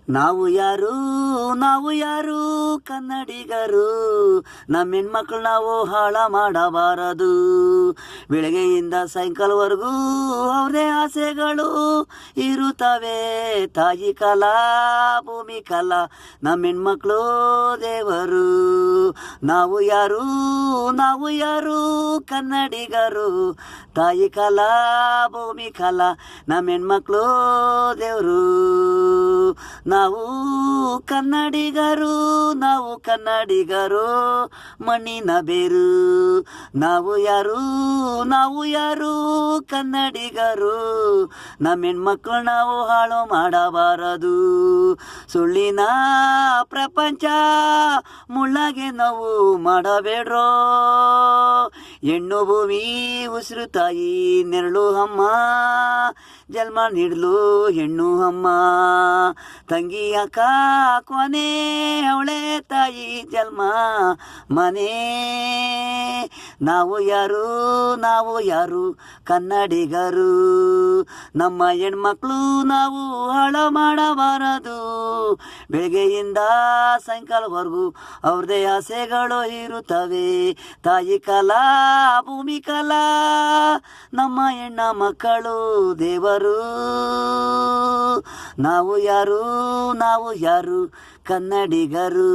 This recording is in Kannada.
ನಾವು ಯಾರು ಕನ್ನಡಿಗರು, ನಮ್ಮ ಹೆಣ್ಮಕ್ಳು ನಾವು ಹಾಳ ಮಾಡಬಾರದು. ಬೆಳಗ್ಗೆಯಿಂದ ಸಾಯಂಕಾಲವರೆಗೂ ಅವ್ರದೇ ಆಸೆಗಳು ಇರುತ್ತವೆ. ತಾಯಿ ಕಲಾ ಭೂಮಿ ಕಲಾ, ನಮ್ಮ ಹೆಣ್ಮಕ್ಳು ದೇವರು. ನಾವು ಯಾರು ಕನ್ನಡಿಗರು, ತಾಯಿ ಕಲಾ ಭೂಮಿ ಕಲಾ, ನಮ್ಮ ಹೆಣ್ಮಕ್ಳು ದೇವರು. ನಾವು ಕನ್ನಡಿಗರು ಮಣ್ಣಿನ ಬೇರು. ನಾವು ಯಾರು ಕನ್ನಡಿಗರು, ನಮ್ಮ ಹೆಣ್ಮಕ್ಳು ನಾವು ಹಾಳು ಮಾಡಬಾರದು. ಸುಳ್ಳಿನ ಪ್ರಪಂಚ ಮುಳ್ಳಾಗೆ ನಾವು ಮಾಡಬೇಡ್ರೋ. ಹೆಣ್ಣು ಭೂಮಿ ಉಸಿರು ತಾಯಿ ನೆರಳು ಅಮ್ಮ, ಜನ್ಮ ನೀಡಲು ಹೆಣ್ಣು ಅಮ್ಮ. ತಂಗಿ ಅಕ್ಕ ಕೊನೆ ಅವಳೆ ತಾಯಿ ಜನ್ಮ ಮನೆ. ನಾವು ಯಾರು ಕನ್ನಡಿಗರು, ನಮ್ಮ ಹೆಣ್ಮಕ್ಳು ನಾವು ಹಾಳ ಮಾಡಬಾರದು. ಬೆಳಗ್ಗೆಯಿಂದ ಸಾಯಂಕಾಲವರೆಗೂ ಅವ್ರದೇ ಆಸೆಗಳು ಇರುತ್ತವೆ. ತಾಯಿ ಕಲಾ ಭೂಮಿ ಕಲಾ, ನಮ್ಮ ಹೆಣ್ಣ ಮಕ್ಕಳು ದೇವರು. ನಾವು ಯಾರು ಕನ್ನಡಿಗರು.